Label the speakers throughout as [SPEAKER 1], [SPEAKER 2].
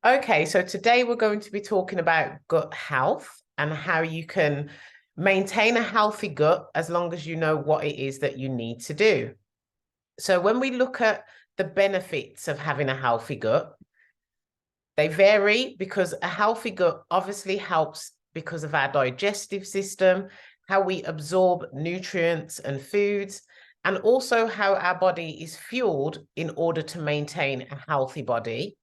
[SPEAKER 1] Okay, so today we're going to be talking about gut health and how you can maintain a healthy gut as long as you know what it is that you need to do. So when we look at the benefits of having a healthy gut, they vary because a healthy gut obviously helps because of our digestive system, how we absorb nutrients and foods, and also how our body is fueled in order to maintain a healthy body.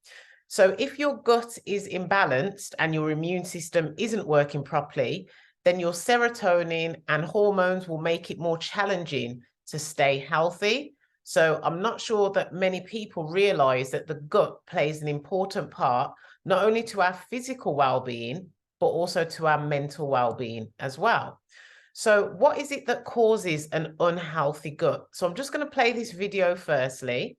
[SPEAKER 1] So if your gut is imbalanced and your immune system isn't working properly, then your serotonin and hormones will make it more challenging to stay healthy. So I'm not sure that many people realize that the gut plays an important part, not only to our physical well-being, but also to our mental well-being as well. So what is it that causes an unhealthy gut? So I'm just going to play this video firstly.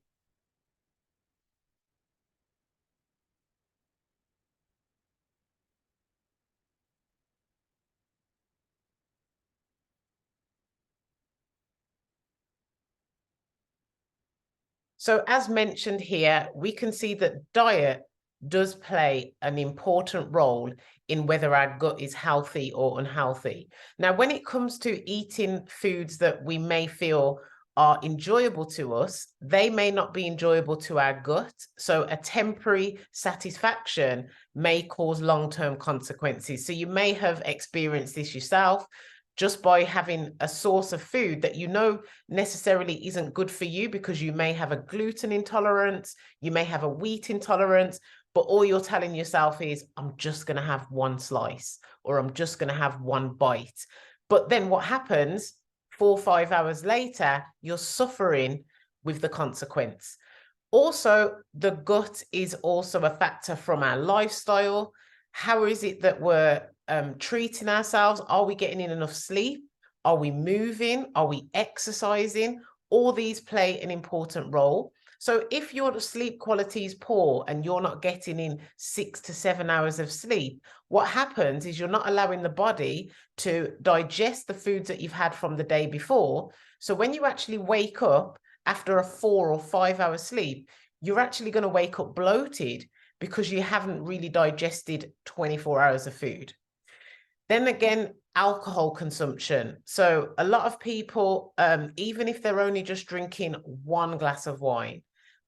[SPEAKER 1] So as mentioned here, we can see that diet does play an important role in whether our gut is healthy or unhealthy. Now, when it comes to eating foods that we may feel are enjoyable to us, they may not be enjoyable to our gut. So a temporary satisfaction may cause long-term consequences. So you may have experienced this yourself just by having a source of food that you know necessarily isn't good for you, because you may have a gluten intolerance, you may have a wheat intolerance, but all you're telling yourself is, I'm just going to have one slice, or I'm just going to have one bite. But then what happens 4 or 5 hours later, you're suffering with the consequence. Also, the gut is also a factor from our lifestyle. How is it that we're treating ourselves? Are we getting in enough sleep? Are we moving? Are we exercising? All these play an important role. So if your sleep quality is poor and you're not getting in 6 to 7 hours of sleep, what happens is you're not allowing the body to digest the foods that you've had from the day before. So when you actually wake up after a 4 or 5 hour sleep, you're actually going to wake up bloated because you haven't really digested 24 hours of food. Then again, alcohol consumption. So a lot of people, even if they're only just drinking one glass of wine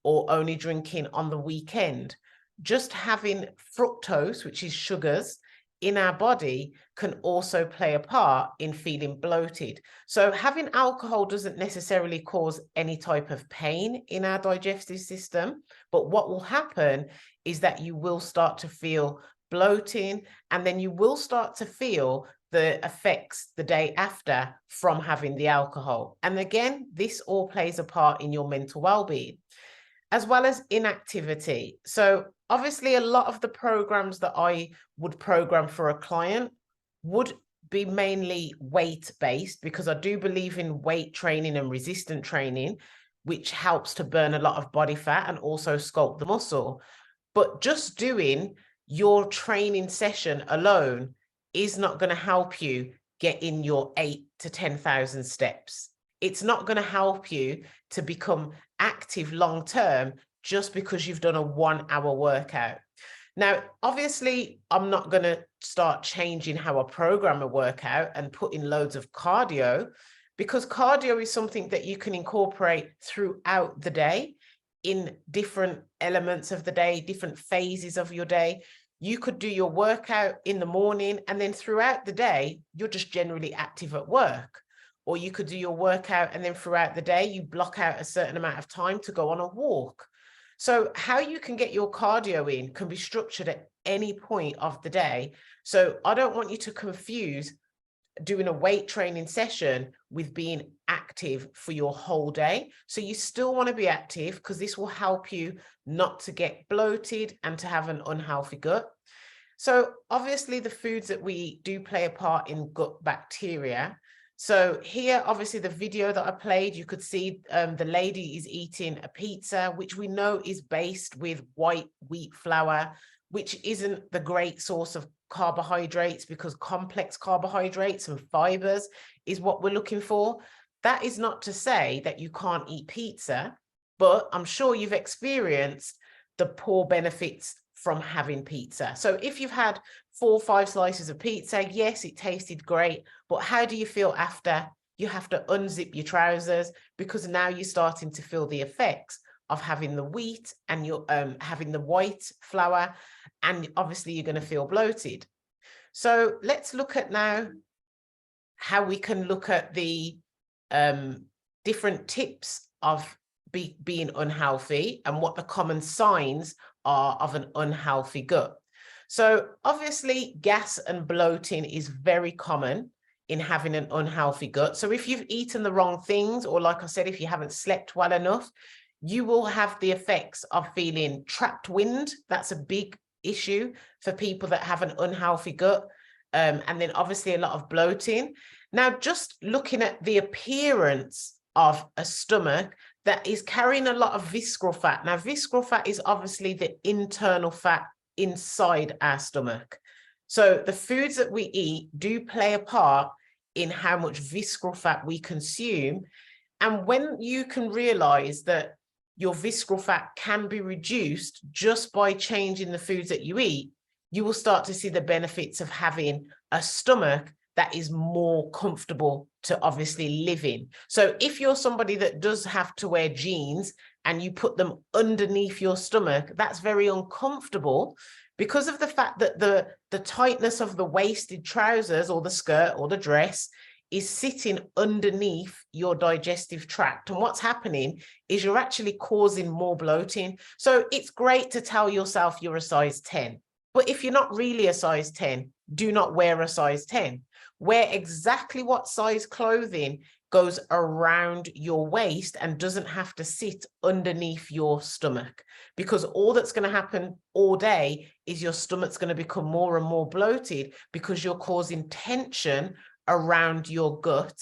[SPEAKER 1] or only drinking on the weekend, just having fructose, which is sugars, in our body can also play a part in feeling bloated. So having alcohol doesn't necessarily cause any type of pain in our digestive system, but what will happen is that you will start to feel bloating, and then you will start to feel the effects the day after from having the alcohol. And again, this all plays a part in your mental well-being, as well as inactivity. So obviously a lot of the programs that I would program for a client would be mainly weight-based, because I do believe in weight training and resistant training, which helps to burn a lot of body fat and also sculpt the muscle. But just doing your training session alone is not going to help you get in your 8 to 10,000 steps. It's not going to help you to become active long term just because you've done a 1 hour workout. Now, obviously, I'm not going to start changing how I program a workout and put in loads of cardio, because cardio is something that you can incorporate throughout the day in different elements of the day, different phases of your day. You could do your workout in the morning, and then throughout the day, you're just generally active at work. Or you could do your workout, and then throughout the day, you block out a certain amount of time to go on a walk. So how you can get your cardio in can be structured at any point of the day. So I don't want you to confuse doing a weight training session with being active for your whole day. So you still want to be active, because this will help you not to get bloated and to have an unhealthy gut. So obviously the foods that we do play a part in gut bacteria. So here, obviously the video that I played, you could see the lady is eating a pizza, which we know is based with white wheat flour, which isn't the great source of carbohydrates, because complex carbohydrates and fibers is what we're looking for. That is not to say that you can't eat pizza, but I'm sure you've experienced the poor benefits from having pizza. So if you've had 4 or 5 slices of pizza, yes, it tasted great, but how do you feel after? You have to unzip your trousers because now you're starting to feel the effects of having the wheat and you're having the white flour, and obviously you're going to feel bloated. So let's look at now how we can look at the different tips of being unhealthy and what the common signs are of an unhealthy gut. So obviously gas and bloating is very common in having an unhealthy gut. So if you've eaten the wrong things, or like I said, if you haven't slept well enough, you will have the effects of feeling trapped wind. That's a big issue for people that have an unhealthy gut. And then obviously a lot of bloating. Now, just looking at the appearance of a stomach that is carrying a lot of visceral fat. Now, visceral fat is obviously the internal fat inside our stomach. So the foods that we eat do play a part in how much visceral fat we consume. And when you can realize that your visceral fat can be reduced just by changing the foods that you eat, you will start to see the benefits of having a stomach that is more comfortable to obviously live in. So if you're somebody that does have to wear jeans and you put them underneath your stomach, that's very uncomfortable because of the fact that the tightness of the waisted trousers or the skirt or the dress is sitting underneath your digestive tract. And what's happening is you're actually causing more bloating. So it's great to tell yourself you're a size 10. But if you're not really a size 10, do not wear a size 10. Wear exactly what size clothing goes around your waist and doesn't have to sit underneath your stomach, because all that's going to happen all day is your stomach's going to become more and more bloated because you're causing tension around your gut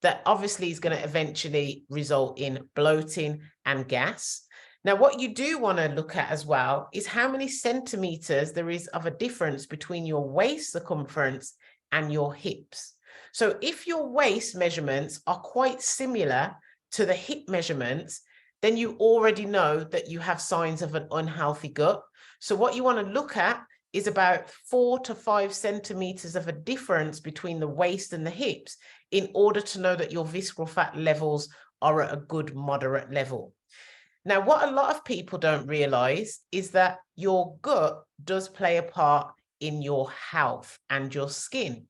[SPEAKER 1] that obviously is going to eventually result in bloating and gas. Now, what you do want to look at as well is how many centimeters there is of a difference between your waist circumference and your hips. So if your waist measurements are quite similar to the hip measurements, then you already know that you have signs of an unhealthy gut. So what you want to look at is about 4 to 5 centimeters of a difference between the waist and the hips in order to know that your visceral fat levels are at a good moderate level. Now, what a lot of people don't realize is that your gut does play a part in your health and your skin.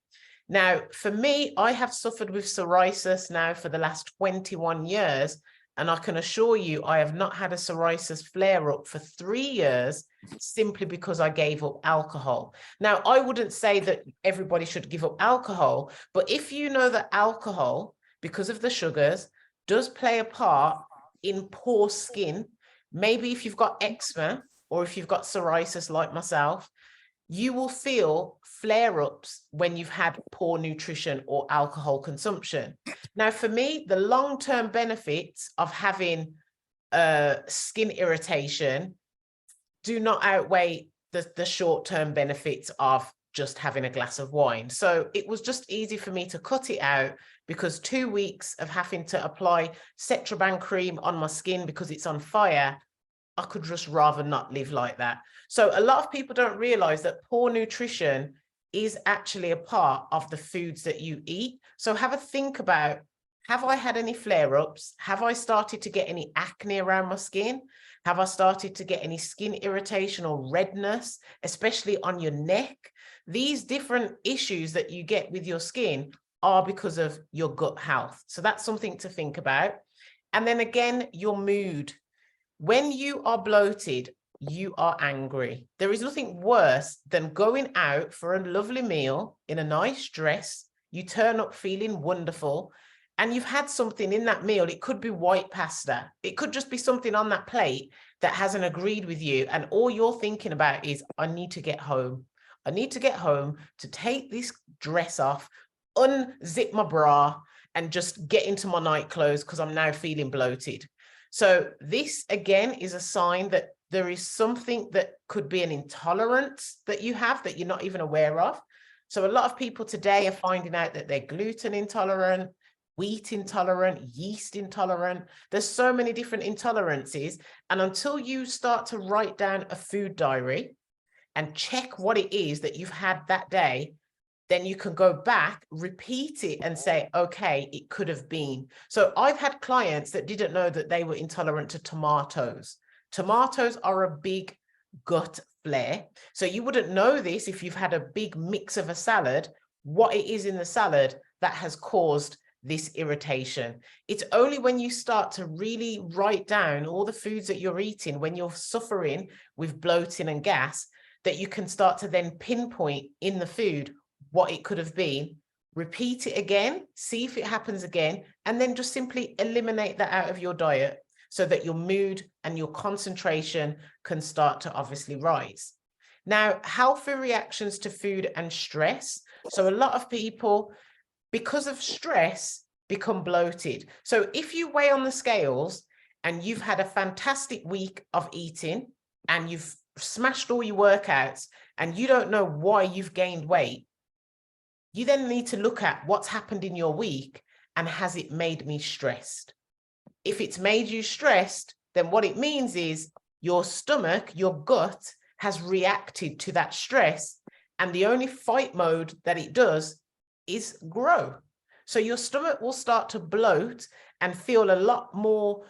[SPEAKER 1] Now, for me, I have suffered with psoriasis now for the last 21 years, and I can assure you I have not had a psoriasis flare-up for 3 years simply because I gave up alcohol. Now, I wouldn't say that everybody should give up alcohol, but if you know that alcohol, because of the sugars, does play a part in poor skin, maybe if you've got eczema or if you've got psoriasis like myself, you will feel flare-ups when you've had poor nutrition or alcohol consumption. Now, for me, the long-term benefits of having skin irritation do not outweigh the short-term benefits of just having a glass of wine. So it was just easy for me to cut it out, because 2 weeks of having to apply Cetraban cream on my skin because it's on fire, I could just rather not live like that. So a lot of people don't realize that poor nutrition is actually a part of the foods that you eat. So have a think about, have I had any flare-ups? Have I started to get any acne around my skin? Have I started to get any skin irritation or redness, especially on your neck? These different issues that you get with your skin are because of your gut health. So that's something to think about. And then again, your mood. When you are bloated, you are angry. There is nothing worse than going out for a lovely meal in a nice dress. You turn up feeling wonderful, and you've had something in that meal. It could be white pasta. It could just be something on that plate that hasn't agreed with you. And all you're thinking about is, I need to get home. I need to get home to take this dress off, unzip my bra, and just get into my night clothes because I'm now feeling bloated. So this, again, is a sign that there is something that could be an intolerance that you have that you're not even aware of. So a lot of people today are finding out that they're gluten intolerant, wheat intolerant, yeast intolerant. There's so many different intolerances. And until you start to write down a food diary and check what it is that you've had that day, then you can go back, repeat it and say, okay, it could have been. So I've had clients that didn't know that they were intolerant to tomatoes. Tomatoes are a big gut flare. So you wouldn't know this if you've had a big mix of a salad, what it is in the salad that has caused this irritation. It's only when you start to really write down all the foods that you're eating, when you're suffering with bloating and gas, that you can start to then pinpoint in the food what it could have been, repeat it again, see if it happens again, and then just simply eliminate that out of your diet so that your mood and your concentration can start to obviously rise. Now, healthy reactions to food and stress. So a lot of people, because of stress, become bloated. So if you weigh on the scales and you've had a fantastic week of eating and you've smashed all your workouts and you don't know why you've gained weight, you then need to look at what's happened in your week and has it made me stressed? If it's made you stressed, then what it means is your stomach, your gut has reacted to that stress, and the only fight mode that it does is grow. So your stomach will start to bloat and feel a lot more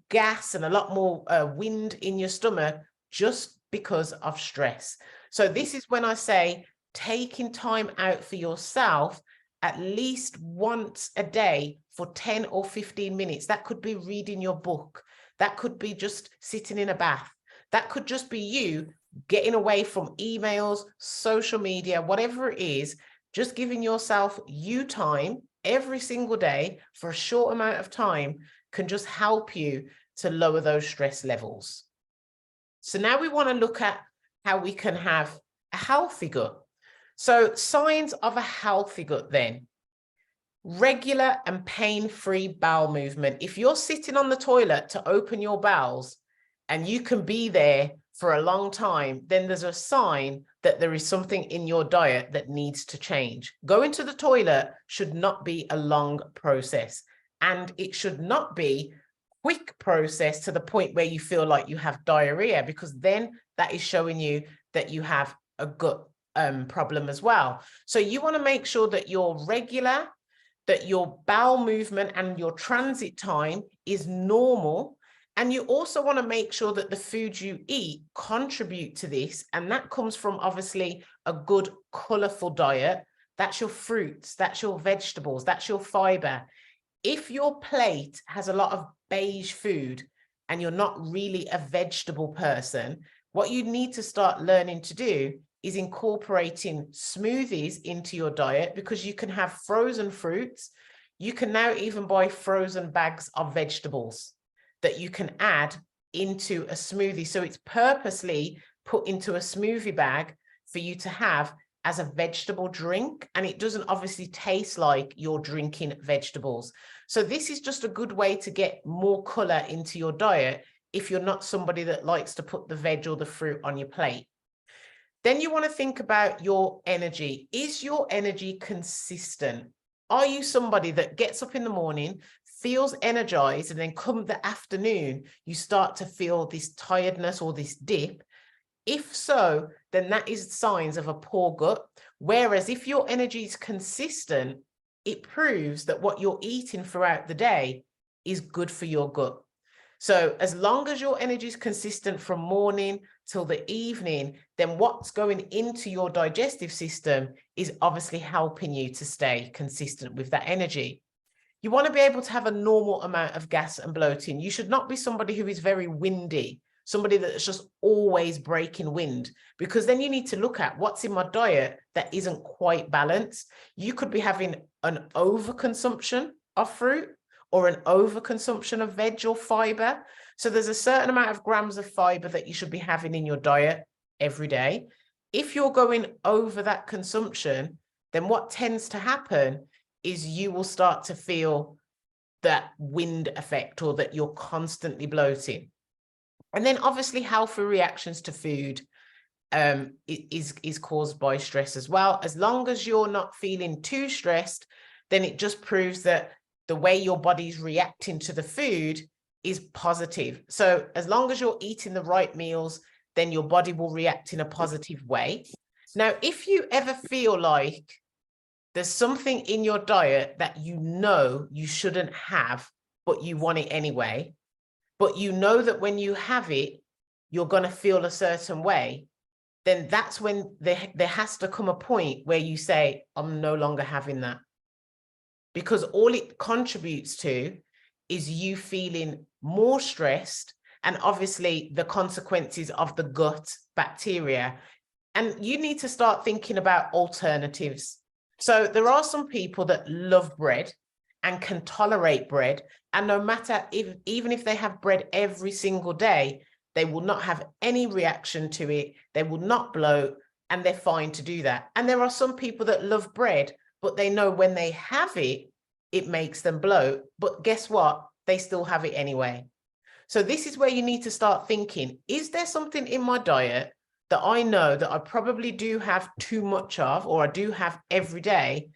[SPEAKER 1] gas and a lot more wind in your stomach just because of stress. So this is when I say taking time out for yourself at least once a day for 10 or 15 minutes. That could be reading your book. That could be just sitting in a bath. That could just be you getting away from emails, social media, whatever it is, just giving yourself time every single day for a short amount of time can just help you to lower those stress levels. So now we want to look at how we can have a healthy gut. So signs of a healthy gut then. Regular and pain-free bowel movement. If you're sitting on the toilet to open your bowels and you can be there for a long time, then there's a sign that there is something in your diet that needs to change. Going to the toilet should not be a long process, and it should not be quick process to the point where you feel like you have diarrhea, because then that is showing you that you have a gut problem as well. So you want to make sure that you're regular, that your bowel movement and your transit time is normal. And you also want to make sure that the foods you eat contribute to this. And that comes from obviously a good, colorful diet. That's your fruits, that's your vegetables, that's your fiber. If your plate has a lot of beige food and you're not really a vegetable person, what you need to start learning to do is incorporating smoothies into your diet, because you can have frozen fruits. You can now even buy frozen bags of vegetables that you can add into a smoothie. So it's purposely put into a smoothie bag for you to have as a vegetable drink. And it doesn't obviously taste like you're drinking vegetables. So this is just a good way to get more color into your diet if you're not somebody that likes to put the veg or the fruit on your plate. Then you want to think about your energy. Is your energy consistent? Are you somebody that gets up in the morning, feels energized, and then come the afternoon, you start to feel this tiredness or this dip? If so, then that is signs of a poor gut. Whereas if your energy is consistent, it proves that what you're eating throughout the day is good for your gut. So as long as your energy is consistent from morning till the evening, then what's going into your digestive system is obviously helping you to stay consistent with that energy. You want to be able to have a normal amount of gas and bloating. You should not be somebody who is very windy, somebody that's just always breaking wind, because then you need to look at what's in my diet that isn't quite balanced. You could be having an overconsumption of fruit or an overconsumption of veg or fiber. So there's a certain amount of grams of fiber that you should be having in your diet every day. If you're going over that consumption, then what tends to happen is you will start to feel that wind effect, or that you're constantly bloating. And then obviously healthy reactions to food is caused by stress as well. As long as you're not feeling too stressed, then it just proves that the way your body's reacting to the food is positive. So as long as you're eating the right meals, then your body will react in a positive way. Now, if you ever feel like there's something in your diet that you know you shouldn't have, but you want it anyway, but you know that when you have it, you're going to feel a certain way, then that's when there has to come a point where you say, I'm no longer having that. Because all it contributes to is you feeling more stressed, and obviously the consequences of the gut bacteria. And you need to start thinking about alternatives. So there are some people that love bread and can tolerate bread. And no matter even if they have bread every single day, they will not have any reaction to it. They will not bloat, and they're fine to do that. And there are some people that love bread, but they know when they have it, it makes them bloat. But guess what? They still have it anyway. So this is where you need to start thinking, is there something in my diet that I know that I probably do have too much of, or I do have every day,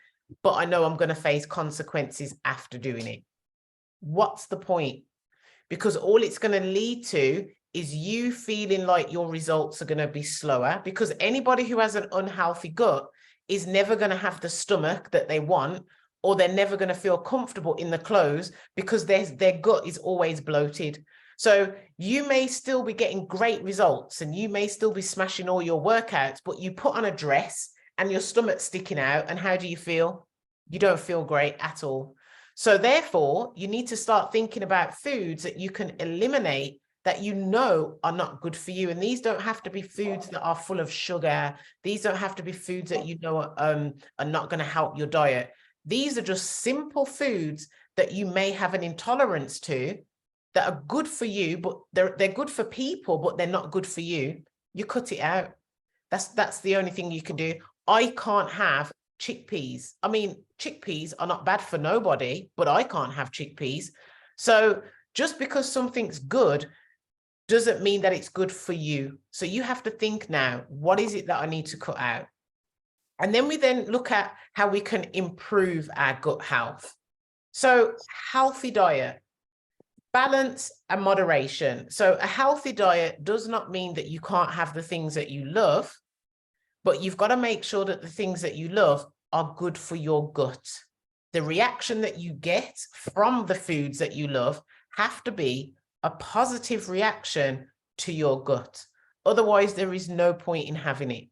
[SPEAKER 1] but I know I'm going to face consequences after doing it? What's the point? Because all it's going to lead to is you feeling like your results are going to be slower, because anybody who has an unhealthy gut is never going to have the stomach that they want, or they're never going to feel comfortable in the clothes because their gut is always bloated. So you may still be getting great results and you may still be smashing all your workouts, but you put on a dress and your stomach's sticking out, and how do you feel? You don't feel great at all. So therefore, you need to start thinking about foods that you can eliminate that you know are not good for you. And these don't have to be foods that are full of sugar. These don't have to be foods that you know are not going to help your diet. These are just simple foods that you may have an intolerance to, that are good for you, but they're good for people, but they're not good for you. You cut it out. That's the only thing you can do. I can't have chickpeas. I mean, chickpeas are not bad for nobody, but I can't have chickpeas. So just because something's good doesn't mean that it's good for you. So you have to think now, what is it that I need to cut out? And then we then look at how we can improve our gut health. So healthy diet, balance and moderation. So a healthy diet does not mean that you can't have the things that you love, but you've got to make sure that the things that you love are good for your gut. The reaction that you get from the foods that you love have to be a positive reaction to your gut. Otherwise, there is no point in having it.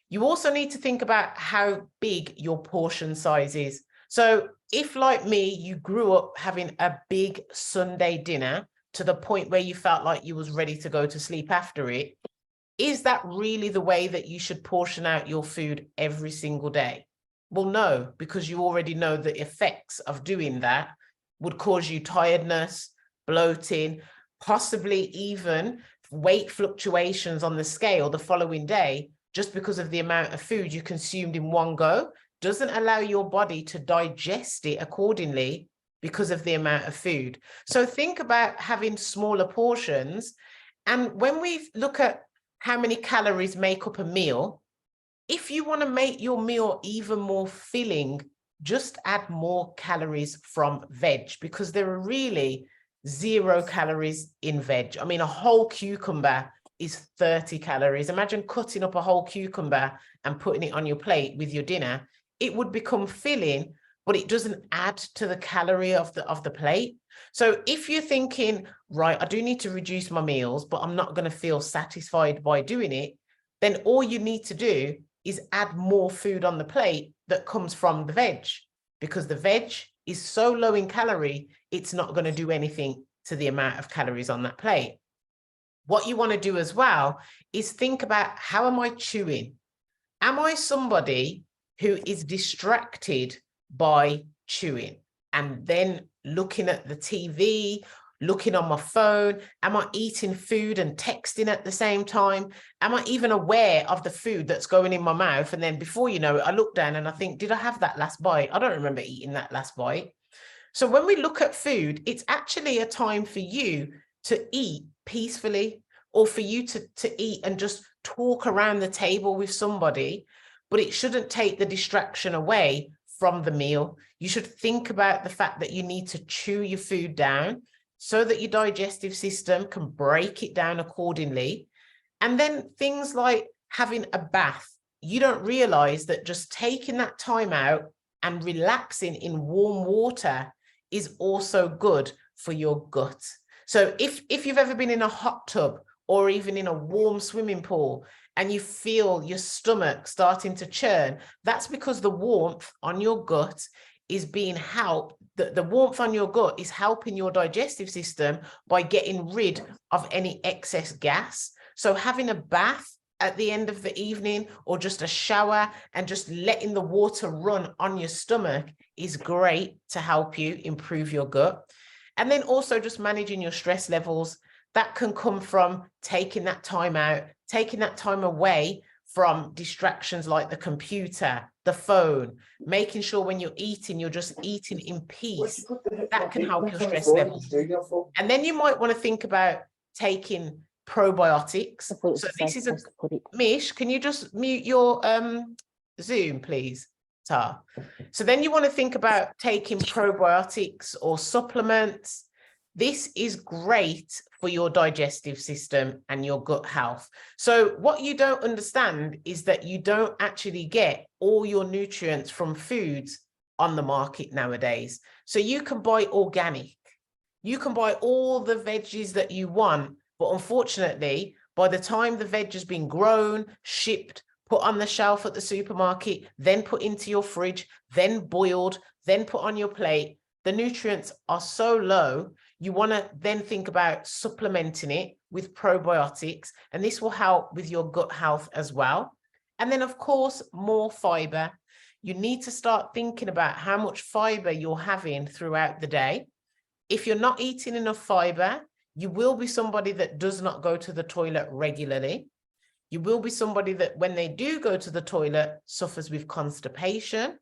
[SPEAKER 1] You also need to think about how big your portion size is. So if, like me, you grew up having a big Sunday dinner to the point where you felt like you was ready to go to sleep after it, is that really the way that you should portion out your food every single day? Well, no, because you already know the effects of doing that would cause you tiredness, bloating, possibly even weight fluctuations on the scale the following day, just because of the amount of food you consumed in one go. Doesn't allow your body to digest it accordingly because of the amount of food. So think about having smaller portions. And when we look at how many calories make up a meal, if you want to make your meal even more filling, just add more calories from veg, because there are really 0 calories in veg. I mean, a whole cucumber is 30 calories. Imagine cutting up a whole cucumber and putting it on your plate with your dinner. It would become filling, but it doesn't add to the calorie of the plate. So if you're thinking, right, I do need to reduce my meals, but I'm not going to feel satisfied by doing it, then all you need to do is add more food on the plate that comes from the veg, because the veg is so low in calorie, it's not going to do anything to the amount of calories on that plate. What you want to do as well is think about, how am I chewing? Am I somebody who is distracted by chewing and then looking at the TV, looking on my phone? Am I eating food and texting at the same time? Am I even aware of the food that's going in my mouth? And then before you know it, I look down and I think, did I have that last bite? I don't remember eating that last bite. So when we look at food, it's actually a time for you to eat peacefully, or for you to eat and just talk around the table with somebody, but it shouldn't take the distraction away from the meal. You should think about the fact that you need to chew your food down so that your digestive system can break it down accordingly. And then things like having a bath. You don't realize that just taking that time out and relaxing in warm water is also good for your gut. So if you've ever been in a hot tub or even in a warm swimming pool and you feel your stomach starting to churn, that's because the warmth on your gut is being helped. The warmth on your gut is helping your digestive system by getting rid of any excess gas. So having a bath at the end of the evening or just a shower and just letting the water run on your stomach is great to help you improve your gut. And then also just managing your stress levels. That can come from taking that time out, taking that time away from distractions like the computer, the phone, making sure when you're eating, you're just eating in peace. That can help your stress levels. And then you might want to think about taking probiotics. So this is Mish, can you just mute your Zoom, please, Tar? So then you want to think about taking probiotics or supplements. This is great for your digestive system and your gut health. So what you don't understand is that you don't actually get all your nutrients from foods on the market nowadays. So you can buy organic, you can buy all the veggies that you want, but unfortunately, by the time the veg has been grown, shipped, put on the shelf at the supermarket, then put into your fridge, then boiled, then put on your plate, the nutrients are so low. You want to then think about supplementing it with probiotics, and this will help with your gut health as well. And then, of course, more fiber. You need to start thinking about how much fiber you're having throughout the day. If you're not eating enough fiber, you will be somebody that does not go to the toilet regularly. You will be somebody that when they do go to the toilet suffers with constipation.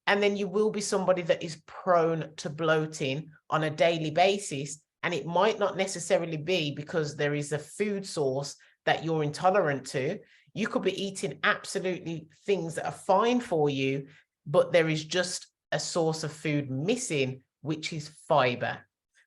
[SPEAKER 1] And then you will be somebody that is prone to bloating on a daily basis. And it might not necessarily be because there is a food source that you're intolerant to. You could be eating absolutely things that are fine for you, but there is just a source of food missing, which is fiber.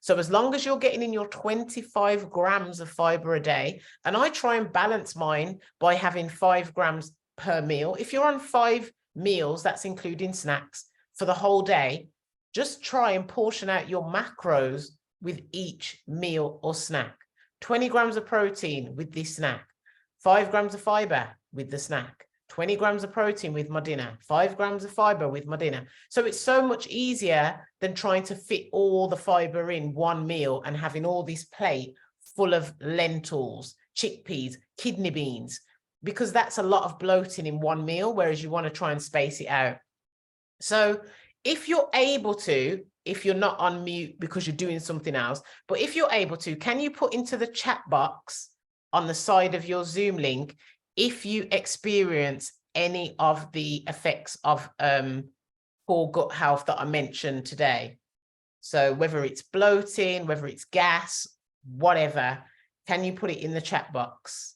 [SPEAKER 1] So as long as you're getting in your 25 grams of fiber a day, and I try and balance mine by having 5 grams per meal. If you're on 5 meals, that's including snacks, for the whole day, just try and portion out your macros with each meal or snack. 20 grams of protein with this snack, 5 grams of fiber with the snack, 20 grams of protein with my dinner, 5 grams of fiber with my dinner. So it's so much easier than trying to fit all the fiber in one meal and having all this plate full of lentils, chickpeas, kidney beans, because that's a lot of bloating in one meal, whereas you want to try and space it out. So if you're able to, if you're not on mute because you're doing something else, but if you're able to, can you put into the chat box on the side of your Zoom link if you experience any of the effects of poor gut health that I mentioned today? So whether it's bloating, whether it's gas, whatever, can you put it in the chat box?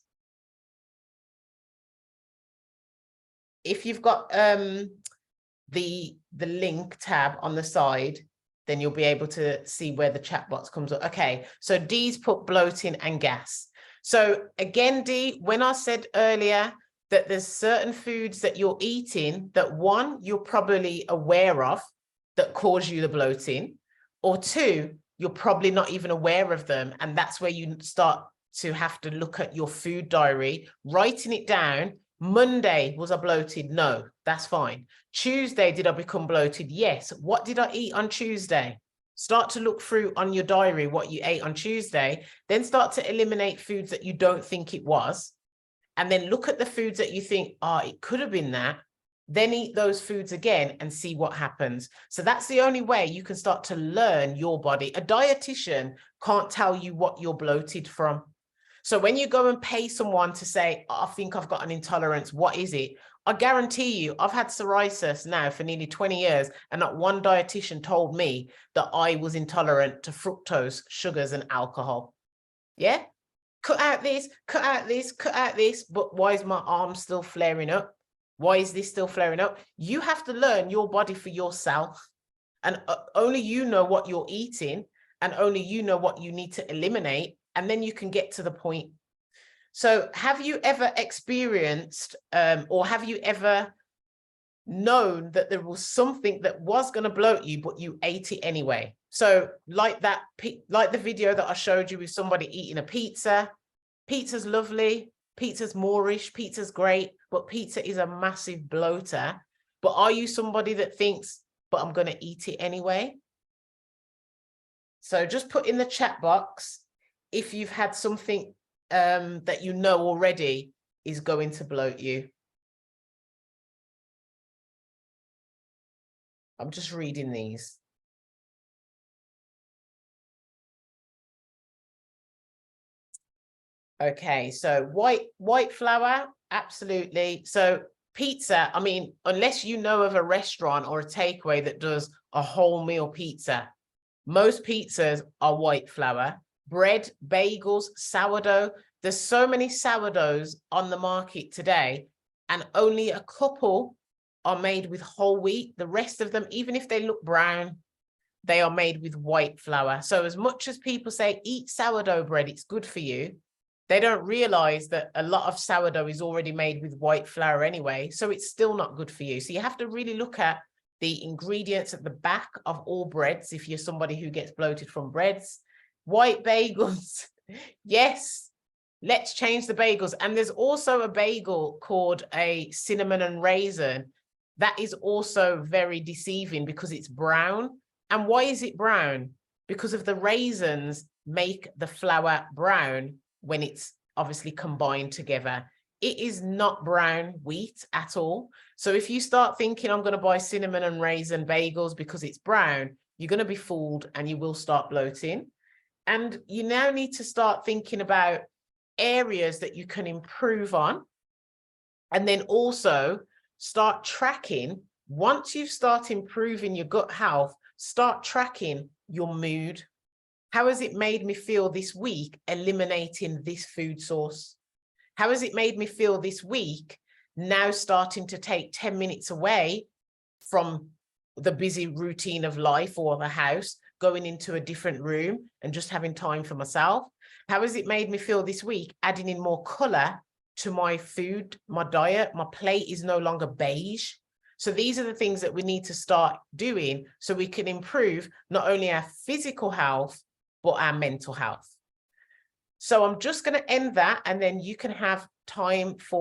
[SPEAKER 1] If you've got the link tab on the side, then you'll be able to see where the chat box comes up. Okay, so Dee's put bloating and gas. So again, Dee, when I said earlier that there's certain foods that you're eating that, one, you're probably aware of that cause you the bloating, or two, you're probably not even aware of them. And that's where you start to have to look at your food diary, writing it down. Monday, was I bloated? No, that's fine. Tuesday, did I become bloated? Yes. What did I eat on Tuesday? Start to look through on your diary what you ate on Tuesday, then start to eliminate foods that you don't think it was. And then look at the foods that you think, oh, it could have been that. Then eat those foods again and see what happens. So that's the only way you can start to learn your body. A dietitian can't tell you what you're bloated from. So when you go and pay someone to say, oh, I think I've got an intolerance, what is it? I guarantee you, I've had psoriasis now for nearly 20 years, and not one dietitian told me that I was intolerant to fructose, sugars, and alcohol. Yeah? Cut out this, cut out this, cut out this, but why is my arm still flaring up? Why is this still flaring up? You have to learn your body for yourself. And only you know what you're eating, and only you know what you need to eliminate. And then you can get to the point. So have you ever experienced or have you ever known that there was something that was going to bloat you, but you ate it anyway? So like the video that I showed you with somebody eating a pizza. Pizza's lovely, pizza's Moorish, pizza's great, but pizza is a massive bloater. But are you somebody that thinks, but I'm going to eat it anyway? So just put in the chat box if you've had something that you know already is going to bloat you. I'm just reading these. Okay, so white flour, absolutely. So pizza, I mean, unless you know of a restaurant or a takeaway that does a whole meal pizza, most pizzas are white flour. Bread, bagels, sourdough. There's so many sourdoughs on the market today, and only a couple are made with whole wheat. The rest of them, even if they look brown, they are made with white flour. So as much as people say, eat sourdough bread, it's good for you, they don't realize that a lot of sourdough is already made with white flour anyway, so it's still not good for you. So you have to really look at the ingredients at the back of all breads if you're somebody who gets bloated from breads. White bagels, yes, let's change the bagels. And there's also a bagel called a cinnamon and raisin. That is also very deceiving because it's brown. And why is it brown? Because of the raisins make the flour brown when it's obviously combined together. It is not brown wheat at all. So if you start thinking, I'm going to buy cinnamon and raisin bagels because it's brown, you're going to be fooled and you will start bloating. And you now need to start thinking about areas that you can improve on. And then also start tracking. Once you start improving your gut health, start tracking your mood. How has it made me feel this week eliminating this food source? How has it made me feel this week now starting to take 10 minutes away from the busy routine of life or the house, going into a different room and just having time for myself? How has it made me feel this week adding in more color to my food, my diet? My plate is no longer beige. So these are the things that we need to start doing so we can improve not only our physical health, but our mental health. So I'm just going to end that, and then you can have time for